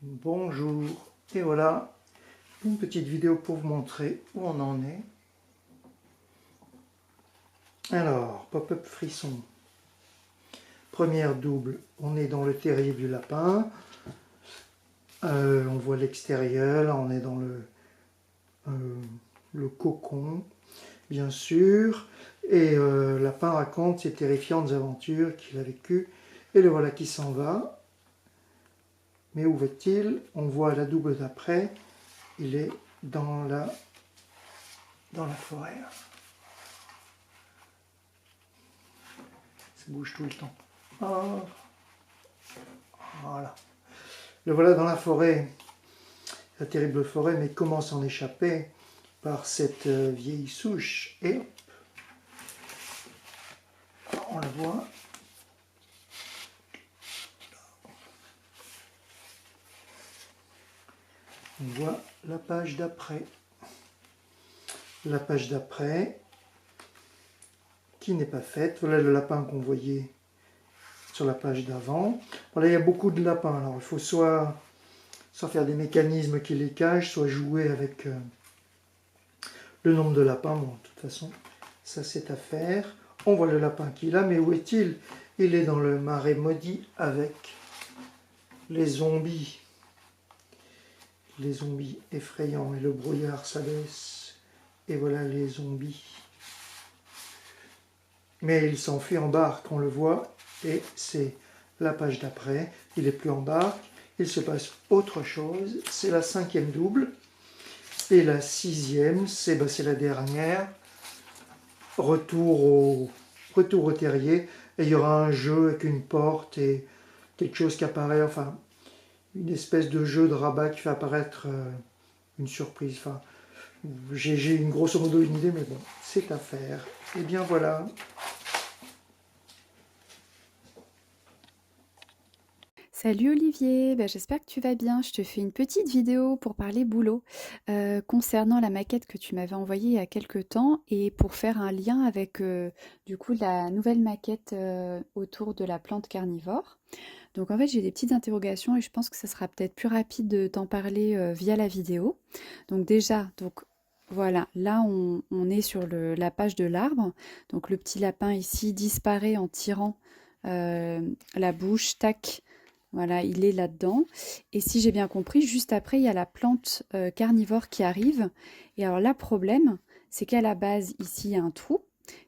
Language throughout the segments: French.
Bonjour, et voilà une petite vidéo pour vous montrer où on en est. Alors, pop-up frisson, première double, on est dans le terrier du lapin. On voit l'extérieur, là on est dans le cocon, bien sûr. Et lapin raconte ses terrifiantes aventures qu'il a vécues. Et le voilà qui s'en va. Mais où va-t-il? On voit la double d'après, il est dans la forêt. Ça bouge tout le temps. Oh, voilà. Le voilà dans la forêt, la terrible forêt, mais comment s'en échapper par cette vieille souche? Et on la voit. On voit la page d'après. La page d'après, qui n'est pas faite. Voilà le lapin qu'on voyait sur la page d'avant. Voilà, il y a beaucoup de lapins. Alors il faut soit faire des mécanismes qui les cachent, soit jouer avec le nombre de lapins. Bon, de toute façon, ça c'est à faire. On voit le lapin qu'il a, mais où est-il? Il est dans le marais maudit avec les zombies. Les zombies effrayants, et le brouillard s'abaisse. Et voilà les zombies. Mais il s'enfuit en barque, on le voit, et c'est la page d'après. Il n'est plus en barque, il se passe autre chose. C'est la 5e double. Et la 6e, c'est la dernière. Retour au terrier. Et il y aura un jeu avec une porte et quelque chose qui apparaît, enfin, une espèce de jeu de rabat qui fait apparaître une surprise. Enfin, j'ai une grosso modo une idée, mais bon, c'est à faire. Et bien voilà. Salut Olivier, j'espère que tu vas bien. Je te fais une petite vidéo pour parler boulot concernant la maquette que tu m'avais envoyée il y a quelques temps et pour faire un lien avec du coup la nouvelle maquette autour de la plante carnivore. Donc en fait j'ai des petites interrogations et je pense que ça sera peut-être plus rapide de t'en parler via la vidéo. Donc déjà, donc voilà, là on est sur la page de l'arbre. Donc le petit lapin ici disparaît en tirant la bouche, tac. Voilà, il est là-dedans. Et si j'ai bien compris, juste après, il y a la plante carnivore qui arrive. Et alors là, problème, c'est qu'à la base, ici, il y a un trou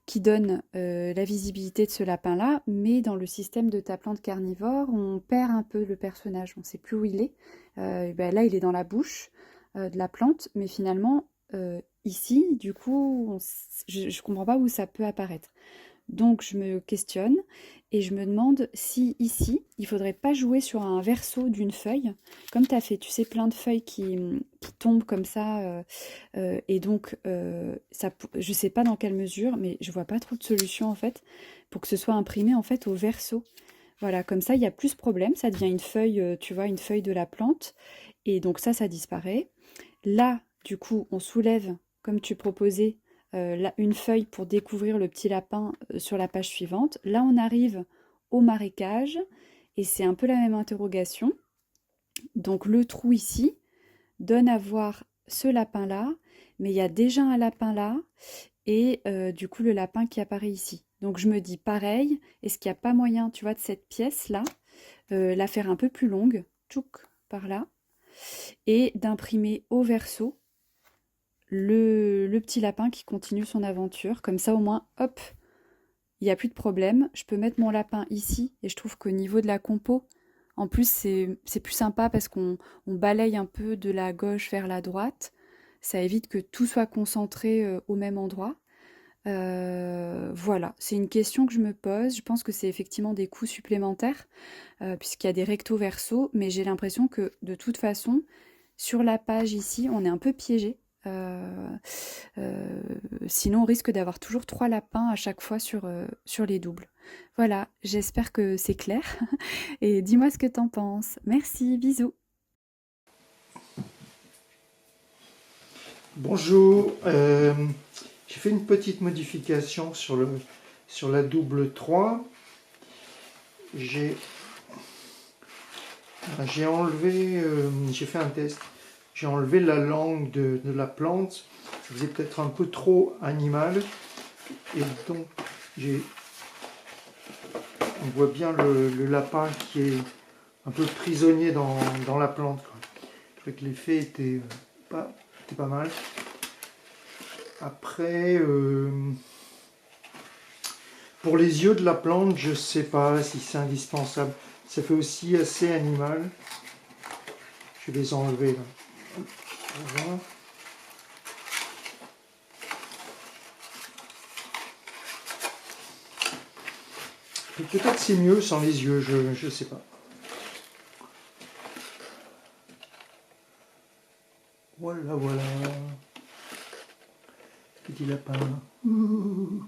qui donne la visibilité de ce lapin-là, mais dans le système de ta plante carnivore, on perd un peu le personnage, on ne sait plus où il est. Là, il est dans la bouche de la plante, mais finalement, ici, du coup, je ne comprends pas où ça peut apparaître. Donc je me questionne et je me demande si ici, il faudrait pas jouer sur un verso d'une feuille, comme tu as fait, tu sais, plein de feuilles qui tombent comme ça, et donc je sais pas dans quelle mesure, mais je vois pas trop de solution en fait, pour que ce soit imprimé en fait au verso. Voilà, comme ça, il y a plus de problème, ça devient une feuille, tu vois, une feuille de la plante, et donc ça disparaît. Là, du coup, on soulève, comme tu proposais, une feuille pour découvrir le petit lapin sur la page suivante. Là, on arrive au marécage et c'est un peu la même interrogation. Donc, le trou ici donne à voir ce lapin-là, mais il y a déjà un lapin là et du coup, le lapin qui apparaît ici. Donc, je me dis pareil, est-ce qu'il n'y a pas moyen, tu vois, de cette pièce-là, la faire un peu plus longue, tchouk, par là, et d'imprimer au verso le petit lapin qui continue son aventure. Comme ça, au moins, hop, il n'y a plus de problème. Je peux mettre mon lapin ici et je trouve qu'au niveau de la compo, en plus, c'est plus sympa parce qu'on balaye un peu de la gauche vers la droite. Ça évite que tout soit concentré au même endroit. Voilà, c'est une question que je me pose. Je pense que c'est effectivement des coûts supplémentaires puisqu'il y a des recto verso, mais j'ai l'impression que de toute façon, sur la page ici, on est un peu piégé. Heu, Sinon on risque d'avoir toujours 3 lapins à chaque fois sur les doubles. Voilà, j'espère que c'est clair et dis-moi ce que t'en penses. Merci, bisous. Bonjour, j'ai fait une petite modification sur la double 3. J'ai J'ai enlevé, j'ai fait un test, j'ai enlevé la langue de la plante, ça faisait peut-être un peu trop animal, et donc on voit bien le lapin qui est un peu prisonnier dans la plante, quoi. Je trouvais que l'effet était pas mal. Après, pour les yeux de la plante, je sais pas si c'est indispensable. Ça fait aussi assez animal. Je vais les enlever là. Voilà. Peut-être c'est mieux sans les yeux, je sais pas. Voilà, voilà. Petit lapin. Ouh.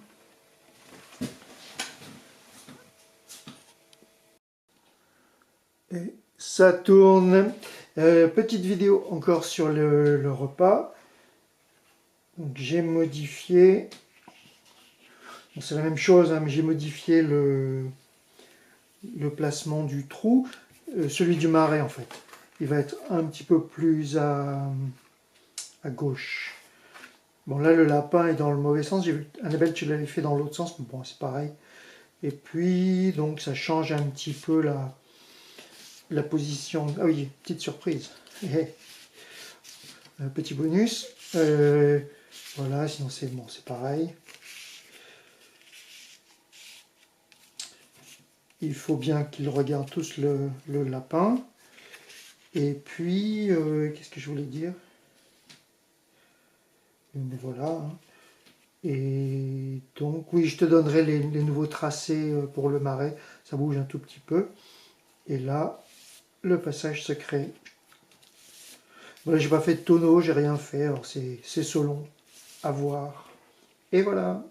Et ça tourne. Petite vidéo encore sur le repas. J'ai modifié. Bon, c'est la même chose, hein, mais j'ai modifié le placement du trou. Celui du marais en fait. Il va être un petit peu plus à gauche. Bon, là, le lapin est dans le mauvais sens. J'ai vu, Annabelle, tu l'avais fait dans l'autre sens. Mais bon, c'est pareil. Et puis, donc, ça change un petit peu la position. Ah oui, petite surprise. Petit bonus. Voilà, sinon c'est bon, c'est pareil. Il faut bien qu'ils regardent tous le lapin. Et puis, qu'est-ce que je voulais dire? Mais voilà. Hein. Et donc, oui, je te donnerai les nouveaux tracés pour le marais. Ça bouge un tout petit peu. Et là, le passage secret. Voilà, j'ai pas fait de tonneau, j'ai rien fait. Alors c'est selon. À voir. Et voilà.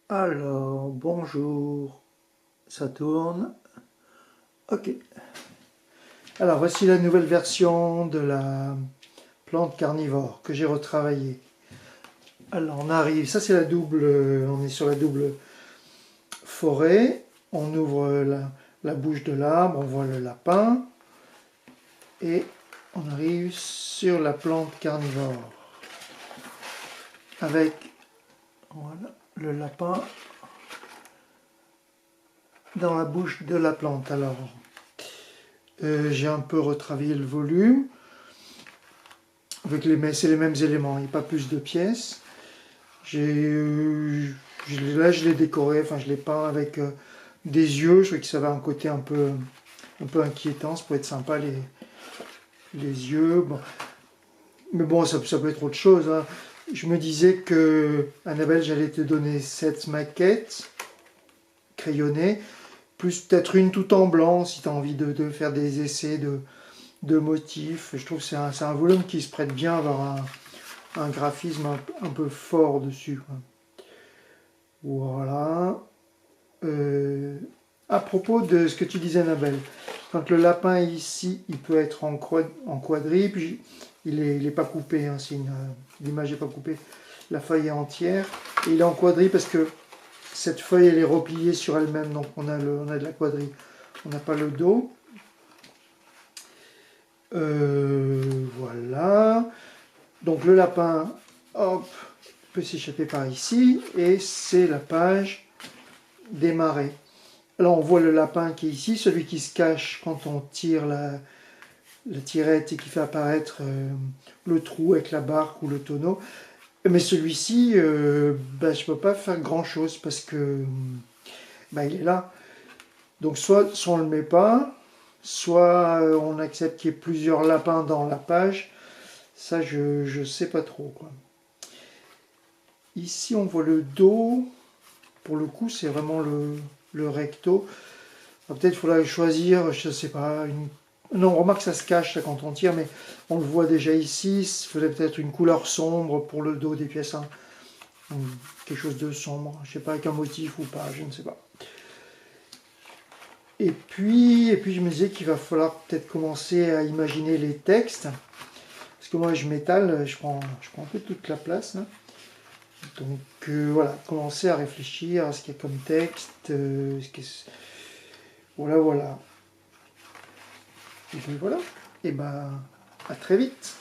Alors, bonjour. Ça tourne. Ok. Alors, voici la nouvelle version de la plante carnivore que j'ai retravaillée. Alors, on arrive. Ça, c'est la double. On est sur la double forêt. On ouvre la bouche de l'arbre. On voit le lapin. Et on arrive sur la plante carnivore. Avec voilà, le lapin dans la bouche de la plante. Alors, j'ai un peu retravaillé le volume. C'est les mêmes éléments, il n'y a pas plus de pièces. Là, je l'ai décoré, enfin je l'ai peint avec des yeux. Je trouvais que ça avait un côté un peu inquiétant. Ça peut être sympa les yeux. Bon. Mais bon, ça peut être autre chose. Hein. Je me disais que, Annabelle, j'allais te donner cette maquette crayonnée, plus peut-être une tout en blanc si tu as envie de faire des essais de motifs. Je trouve que c'est un volume qui se prête bien à avoir un graphisme un peu fort dessus. Voilà. À propos de ce que tu disais, Annabelle, quand le lapin est ici, il peut être en quadrille, puis il est pas coupé, hein, l'image n'est pas coupée, la feuille est entière, et il est en quadrille parce que cette feuille elle est repliée sur elle-même, donc on a de la quadrille, on n'a pas le dos. Voilà. Donc le lapin, hop, peut s'échapper par ici, et c'est la page des marais. Là, on voit le lapin qui est ici, celui qui se cache quand on tire la tirette et qui fait apparaître le trou avec la barque ou le tonneau. Mais celui-ci, je ne peux pas faire grand-chose parce que il est là. Donc soit on ne le met pas, soit on accepte qu'il y ait plusieurs lapins dans la page. Ça, je ne sais pas trop, quoi. Ici, on voit le dos. Pour le coup, c'est vraiment le recto. Peut-être il faudra choisir, je ne sais pas, non, remarque ça se cache là, quand on tire, mais on le voit déjà ici. Il faudrait peut-être une couleur sombre pour le dos des pièces. Hein. Quelque chose de sombre, je ne sais pas, avec un motif ou pas, je ne sais pas. Et puis je me disais qu'il va falloir peut-être commencer à imaginer les textes. Parce que moi, je m'étale, je prends un peu toute la place. Là. Donc voilà, commencez à réfléchir à ce qu'il y a comme texte, voilà, voilà. Et puis voilà, et ben à très vite.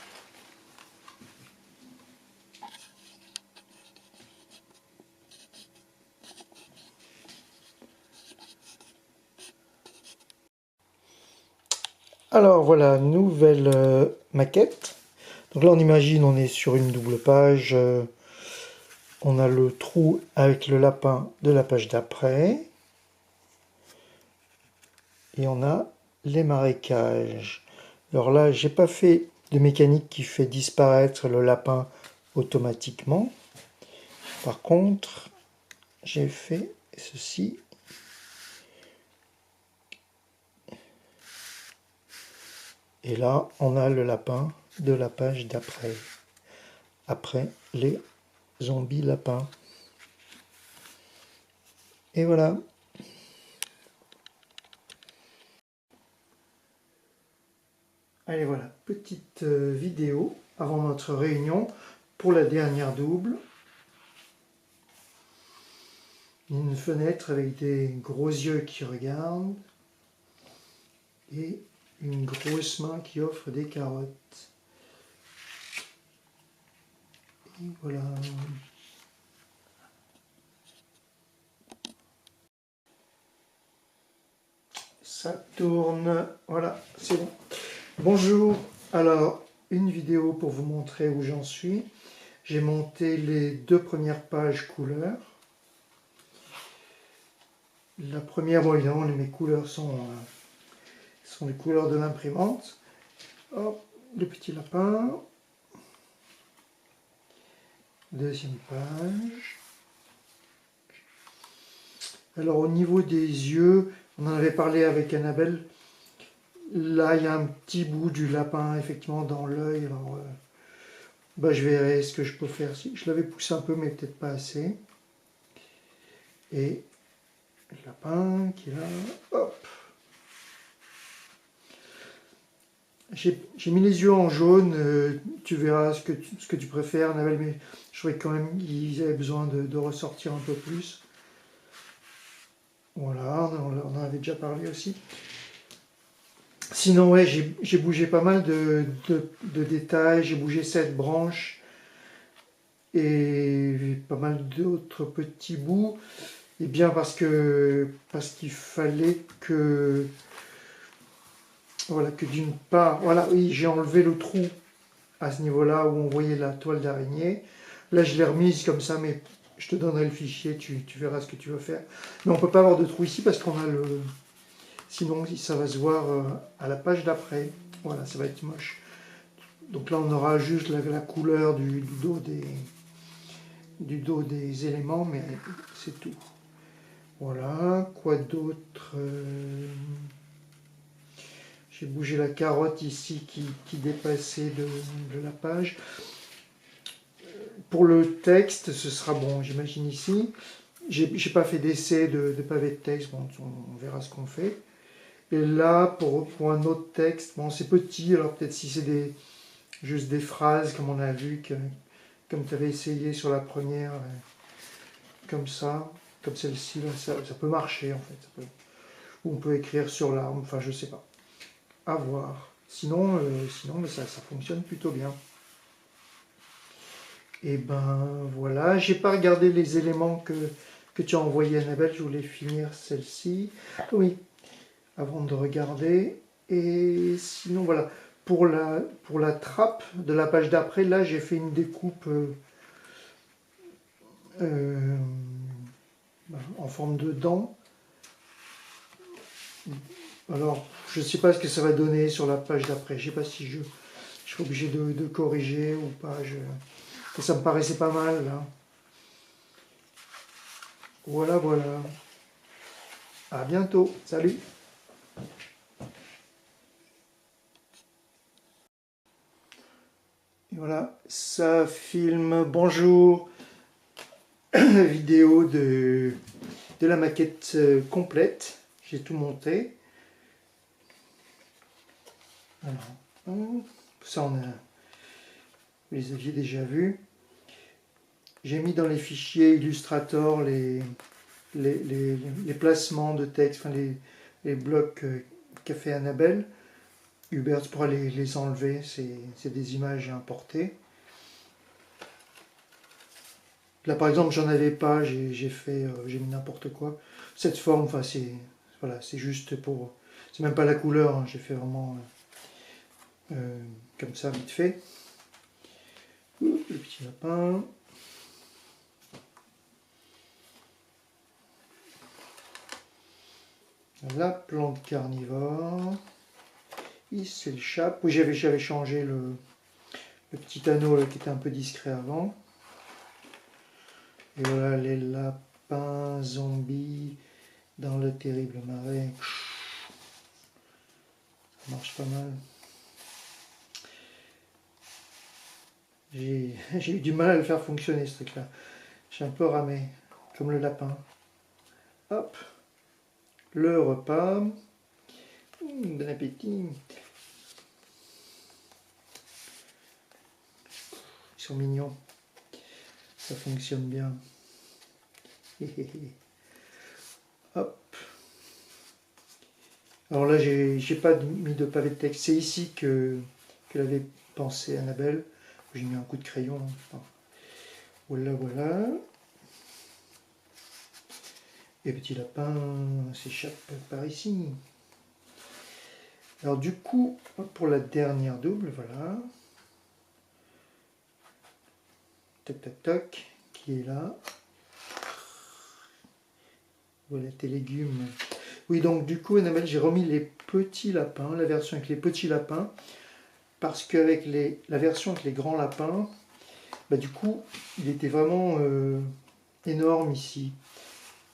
Alors voilà, nouvelle maquette. Donc là on imagine on est sur une double page. On a le trou avec le lapin de la page d'après. Et on a les marécages. Alors là, j'ai pas fait de mécanique qui fait disparaître le lapin automatiquement. Par contre, j'ai fait ceci. Et là, on a le lapin de la page d'après. Après les zombies lapins. Et voilà. Allez, voilà, petite vidéo avant notre réunion pour la dernière double. Une fenêtre avec des gros yeux qui regardent et une grosse main qui offre des carottes. Et voilà. Ça tourne. Voilà, c'est bon. Bonjour. Alors, une vidéo pour vous montrer où j'en suis. J'ai monté les 2 premières pages couleurs. La première, bon évidemment, mes couleurs sont les couleurs de l'imprimante. Hop, le petit lapin. Deuxième page. Alors au niveau des yeux, on en avait parlé avec Annabelle. Là, il y a un petit bout du lapin, effectivement, dans l'œil. Alors, je verrai ce que je peux faire. Je l'avais poussé un peu, mais peut-être pas assez. Et le lapin qui est là. Hop. J'ai mis les yeux en jaune. Tu verras ce que tu préfères, Annabelle, mais je trouvais quand même qu'ils avaient besoin de ressortir un peu plus. Voilà, on en avait déjà parlé aussi. Sinon, ouais, j'ai bougé pas mal de détails. J'ai bougé cette branche et pas mal d'autres petits bouts. Et bien parce qu'il fallait que, voilà, que d'une part, voilà, oui, j'ai enlevé le trou à ce niveau-là où on voyait la toile d'araignée. Là, je l'ai remise comme ça, mais je te donnerai le fichier, tu verras ce que tu veux faire. Mais on ne peut pas avoir de trou ici parce qu'on a le... Sinon, ça va se voir à la page d'après. Voilà, ça va être moche. Donc là, on aura juste la couleur du dos des éléments, mais c'est tout. Voilà, quoi d'autre J'ai bougé la carotte ici qui dépassait de la page. Pour le texte, ce sera bon, j'imagine ici. J'ai pas fait d'essai de pavé de texte, bon, on verra ce qu'on fait. Et là, pour un autre texte, bon, c'est petit, alors peut-être si c'est juste des phrases, comme on a vu, comme tu avais essayé sur la première, comme ça, comme celle-ci, ça peut marcher en fait. Ou on peut écrire sur l'arme, enfin je sais pas. À voir. Sinon ça fonctionne plutôt bien. Et ben voilà, j'ai pas regardé les éléments que tu as envoyés, Annabelle, je voulais finir celle-ci. Oui, avant de regarder. Et sinon voilà, pour la trappe de la page d'après, là j'ai fait une découpe en forme de dent. Alors, je ne sais pas ce que ça va donner sur la page d'après. Je ne sais pas si je suis obligé de corriger ou pas. Ça me paraissait pas mal là. Voilà, voilà. À bientôt. Salut. Et voilà, ça filme. Bonjour. Vidéo de la maquette complète. J'ai tout monté. Alors, ça, vous les aviez déjà vus. j'ai mis dans les fichiers Illustrator les placements de texte, enfin les blocs qu'a fait Annabelle. Hubert pourra les enlever, c'est des images importées. Là par exemple j'en avais pas, j'ai mis n'importe quoi. Cette forme, enfin voilà, c'est juste pour, c'est même pas la couleur, hein, j'ai fait vraiment comme ça vite fait. Le petit lapin. La plante carnivore. Il s'échappe. Oui, j'avais changé le petit anneau là, qui était un peu discret avant. Et voilà les lapins zombies dans le terrible marais. Ça marche pas mal. J'ai eu du mal à le faire fonctionner ce truc là. J'ai un peu ramé, comme le lapin. Hop, le repas. Bon appétit. Ils sont mignons. Ça fonctionne bien. Hop. Alors là, j'ai pas mis de pavé de texte. C'est ici qu'elle avait pensé Annabelle. J'ai mis un coup de crayon. Enfin, voilà, voilà. Et petit lapin s'échappe par ici. Alors du coup, pour la dernière double, voilà. Tac, tac, tac, qui est là. Voilà tes légumes. Oui, donc du coup, Annabelle, j'ai remis les petits lapins, la version avec les petits lapins, parce qu'avec la version avec les grands lapins, bah, du coup, il était vraiment énorme ici.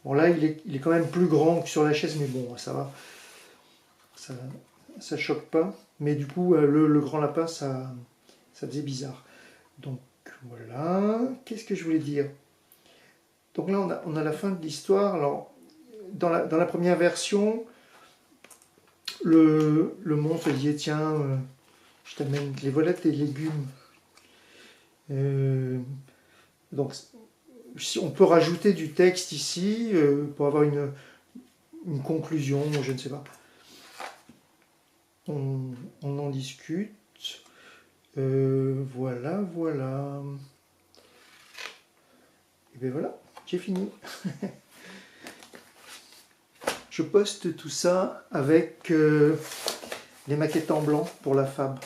Bon, là, il est quand même plus grand que sur la chaise, mais bon, ça va. Ça choque pas. Mais du coup, le grand lapin, ça faisait bizarre. Donc voilà. Qu'est-ce que je voulais dire? Donc là, on a la fin de l'histoire. Alors, dans la première version, le monstre disait tiens, je t'amène les voilà tes légumes. Donc, on peut rajouter du texte ici pour avoir une conclusion, je ne sais pas. On en discute. Voilà, voilà. Et bien voilà, j'ai fini. Je poste tout ça avec les maquettes en blanc pour la fab.